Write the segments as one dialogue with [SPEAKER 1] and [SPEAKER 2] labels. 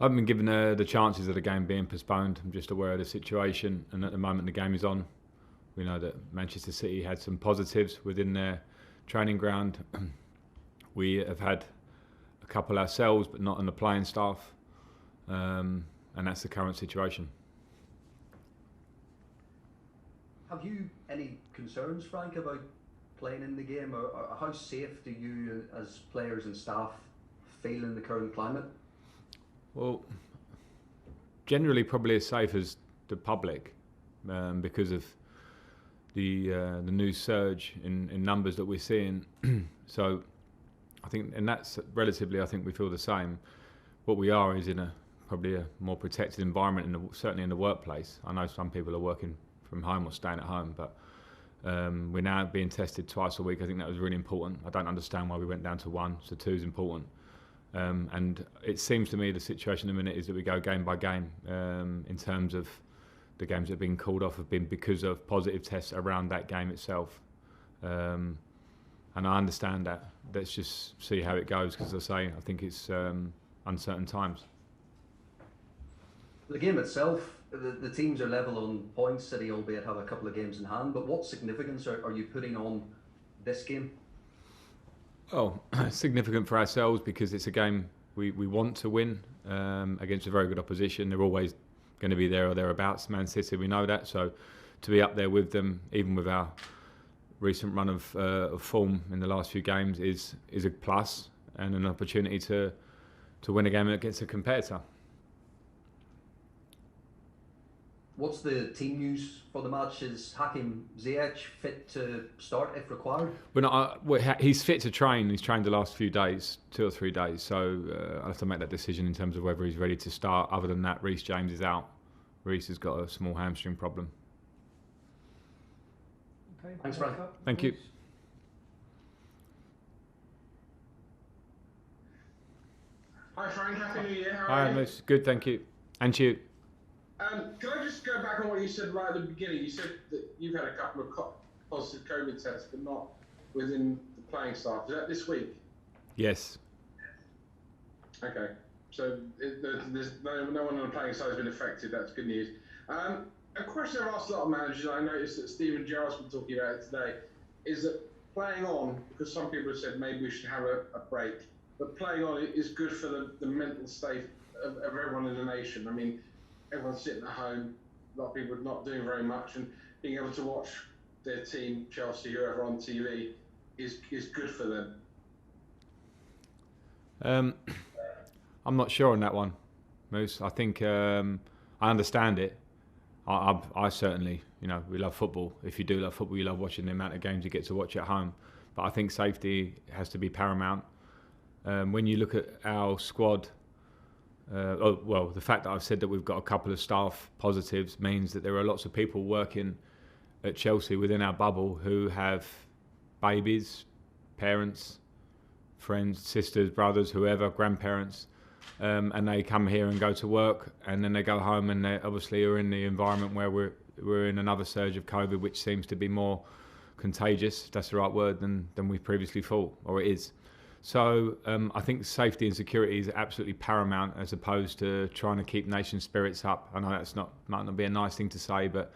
[SPEAKER 1] haven't been given the chances of the game being postponed. I'm just aware of the situation, and at the moment the game is on. We know that Manchester City had some positives within their training ground. We have had a couple ourselves, but not on the playing staff, and that's the current situation.
[SPEAKER 2] Have you any concerns, Frank, about playing in the game, or how safe do you as players and staff feel in the current climate?
[SPEAKER 1] Well, generally probably as safe as the public, because of the new surge in numbers that we're seeing. So I think, and that's relatively, I think we feel the same. What we are is in probably a more protected environment, certainly in the workplace. I know some people are working from home or staying at home, but we're now being tested twice a week. I think that was really important. I don't understand why we went down to 1, so 2 is important. And it seems to me the situation in a minute is that we go game by game, in terms of the games that have been called off have been because of positive tests around that game itself. And I understand that. Let's just see how it goes, because as I say, I think it's uncertain times.
[SPEAKER 2] The game itself, the teams are level on points. City, albeit, have a couple of games in hand. But what significance are you putting on this game?
[SPEAKER 1] Oh, significant for ourselves because it's a game we want to win against a very good opposition. They're always going to be there or thereabouts. Man City, we know that. So to be up there with them, even with our recent run of form in the last few games, is a plus and an opportunity to win a game against a competitor.
[SPEAKER 2] What's the team news for the match? Is Hakim Ziyech fit to start if required?
[SPEAKER 1] He's fit to train. He's trained the last few days, 2 or 3 days. So I'll have to make that decision in terms of whether he's ready to start. Other than that, Reece James is out. Reece has got a small hamstring problem.
[SPEAKER 2] Okay, thanks, Frank.
[SPEAKER 1] Thank you.
[SPEAKER 3] Hi Frank, Happy New Year. How are you?
[SPEAKER 1] Hi, good, thank you. And you.
[SPEAKER 3] Can I just go back on what you said right at the beginning? You said that you've had a couple of positive COVID tests, but not within the playing staff. Is that this week?
[SPEAKER 1] Yes.
[SPEAKER 3] Okay. So there's no one on the playing side has been affected. That's good news. A question I've asked a lot of managers, and I noticed that Steven Gerrard's been talking about it today, is that playing on, because some people have said maybe we should have a break, but playing on is good for the mental state of everyone in the nation. I mean, everyone's sitting at home, a lot of people are not doing very much, and being able to watch their team, Chelsea, whoever, on TV is good for them.
[SPEAKER 1] I'm not sure on that one, Moose. I think I understand it. I certainly, we love football. If you do love football, you love watching the amount of games you get to watch at home. But I think safety has to be paramount. When you look at our squad, the fact that I've said that we've got a couple of staff positives means that there are lots of people working at Chelsea within our bubble who have babies, parents, friends, sisters, brothers, whoever, grandparents, and they come here and go to work, and then they go home, and they obviously are in the environment where we're in another surge of COVID, which seems to be more contagious, if that's the right word, than we previously thought, or it is. So I think safety and security is absolutely paramount, as opposed to trying to keep nation spirits up. I know might not be a nice thing to say, but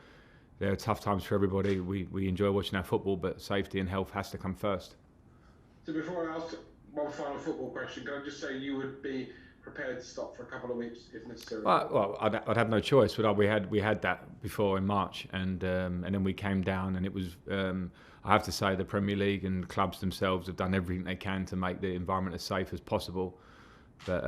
[SPEAKER 1] there are tough times for everybody. We enjoy watching our football, but safety and health has to come first.
[SPEAKER 3] So before I ask one final football question, can I just say you would be prepared to stop for a couple of weeks if necessary?
[SPEAKER 1] Well, I'd have no choice. But we had that before in March, and then we came down, and it was. I have to say the Premier League and clubs themselves have done everything they can to make the environment as safe as possible. But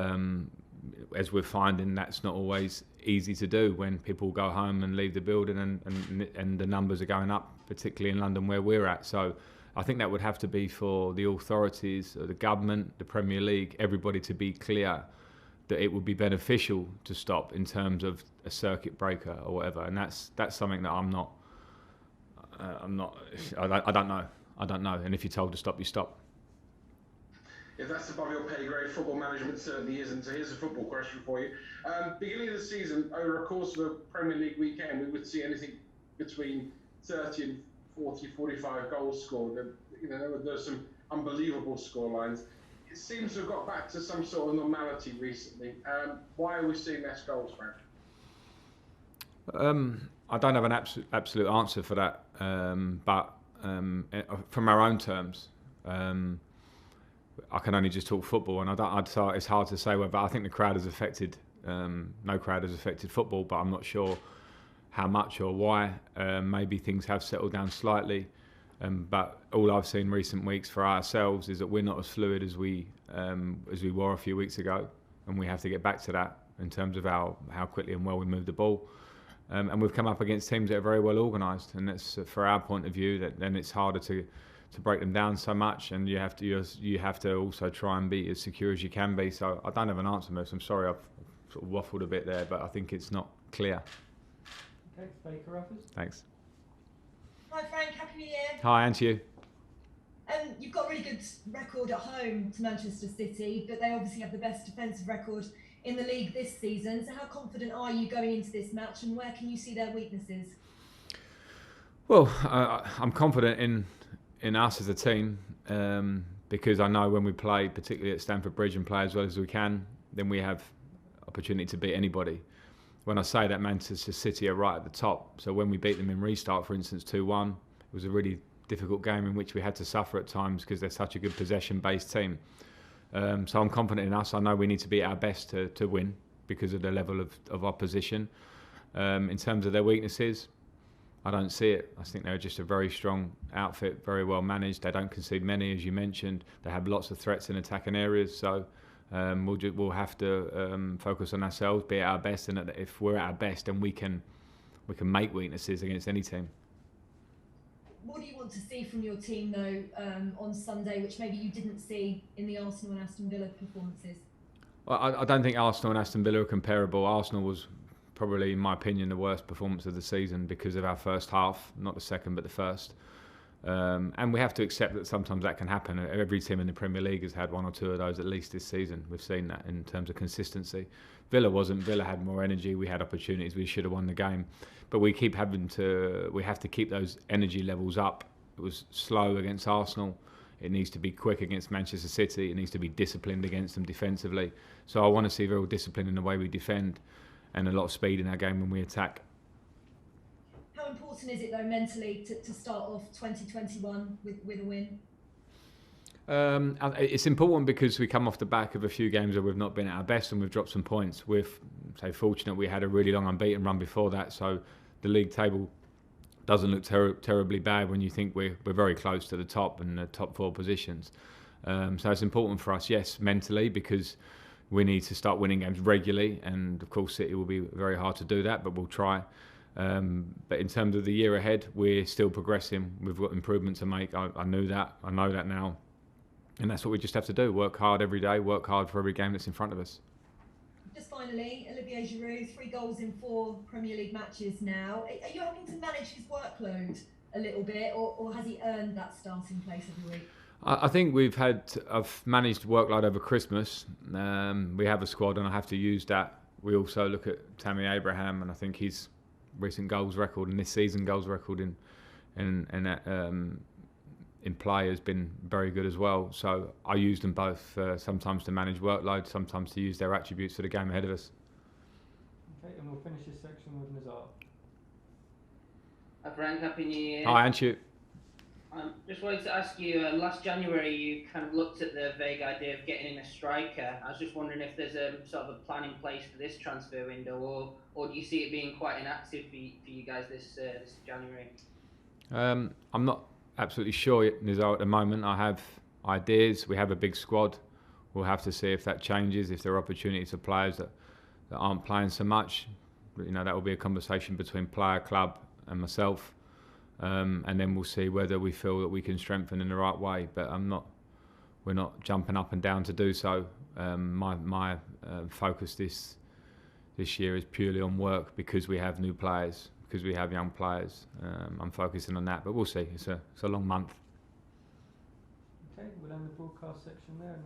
[SPEAKER 1] as we're finding, that's not always easy to do when people go home and leave the building, and the numbers are going up, particularly in London where we're at. So I think that would have to be for the authorities, the government, the Premier League, everybody to be clear that it would be beneficial to stop in terms of a circuit breaker or whatever. And that's something that I don't know. And if you're told to stop, you stop.
[SPEAKER 3] If that's above your pay grade, football management certainly isn't. So here's a football question for you. Beginning of the season, over a course of a Premier League weekend, we would see anything between 30 and 40, 45 goals scored. There were some unbelievable scorelines. it seems to have got back to some sort of normality recently. Why are we seeing less goals, Frank?
[SPEAKER 1] I don't have an absolute answer for that, but from our own terms, I can only just talk football, and it's hard to say whether I think the crowd has affected. No crowd has affected football, but I'm not sure how much or why. Maybe things have settled down slightly, but all I've seen recent weeks for ourselves is that we're not as fluid as we were a few weeks ago, and we have to get back to that in terms of how quickly and well we move the ball. And we've come up against teams that are very well organised, and that's for our point of view. That then it's harder to break them down so much, and you have to also try and be as secure as you can be. So I don't have an answer, Moose. I'm sorry, I've sort of waffled a bit there, but I think it's not clear.
[SPEAKER 4] Okay, Baker Ruffers.
[SPEAKER 1] Thanks.
[SPEAKER 5] Hi Frank, Happy New Year.
[SPEAKER 1] Hi, and to you.
[SPEAKER 5] You've got a really good record at home to Manchester City, but they obviously have the best defensive record in the league this season. So how confident are you going into this match, and where can you see their weaknesses?
[SPEAKER 1] Well, I'm confident in us as a team, because I know when we play, particularly at Stamford Bridge, and play as well as we can, then we have opportunity to beat anybody. When I say that, Manchester City are right at the top. So when we beat them in restart, for instance, 2-1, it was a really difficult game in which we had to suffer at times because they're such a good possession-based team. So I'm confident in us. I know we need to be at our best to win because of the level of opposition. In terms of their weaknesses, I don't see it. I think they're just a very strong outfit, very well managed. They don't concede many, as you mentioned. They have lots of threats in attacking areas. So we'll have to focus on ourselves, be at our best, and if we're at our best, then we can make weaknesses against any team.
[SPEAKER 5] What do you want to see from your team, though, on Sunday, which maybe you didn't see in the Arsenal and Aston Villa performances?
[SPEAKER 1] Well, I don't think Arsenal and Aston Villa are comparable. Arsenal was probably, in my opinion, the worst performance of the season because of our first half, not the second, but the first. And we have to accept that sometimes that can happen. Every team in the Premier League has had one or two of those at least this season. We've seen that in terms of consistency. Villa wasn't. Villa had more energy. We had opportunities. We should have won the game. But we have to keep those energy levels up. It was slow against Arsenal. It needs to be quick against Manchester City. It needs to be disciplined against them defensively. So I want to see real discipline in the way we defend and a lot of speed in our game when we attack.
[SPEAKER 5] How important is it, though, mentally to start off 2021 with a win?
[SPEAKER 1] It's important because we come off the back of a few games where we've not been at our best and we've dropped some points. We're fortunate we had a really long unbeaten run before that, so the league table doesn't look terribly bad when you think we're very close to the top and the top four positions. So it's important for us, yes, mentally, because we need to start winning games regularly, and of course City will be very hard to do that, but we'll try. But in terms of the year ahead, we're still progressing. We've got improvement to make. I knew that. I know that now. And that's what we just have to do. Work hard every day. Work hard for every game that's in front of us.
[SPEAKER 5] Just finally, Olivier Giroud, 3 goals in 4 Premier League matches now. Are you having to manage his workload a little bit, or has he earned that starting place every week?
[SPEAKER 1] I think I've managed workload over Christmas. We have a squad and I have to use that. We also look at Tammy Abraham, and I think his recent goals record and this season goals record in play has been very good as well. So I use them both, sometimes to manage workload, sometimes to use their attributes for the game ahead of us.
[SPEAKER 4] Okay, and we'll finish this section with Nazar.
[SPEAKER 6] Hi Frank, Happy New Year.
[SPEAKER 1] Hi, and you.
[SPEAKER 6] Just wanted to ask you, last January you kind of looked at the vague idea of getting in a striker. I was just wondering if there's a sort of a plan in place for this transfer window, or do you see it being quite inactive for you guys this January?
[SPEAKER 1] I'm not absolutely sure yet, Nizar, at the moment. I have ideas. We have a big squad. We'll have to see if that changes, if there are opportunities for players that aren't playing so much. You know, that will be a conversation between player, club and myself. And then we'll see whether we feel that we can strengthen in the right way. But we're not jumping up and down to do so. My focus this year is purely on work because we have new players, because we have young players. I'm focusing on that, but we'll see. It's a long month.
[SPEAKER 4] Okay, we'll end the broadcast section there.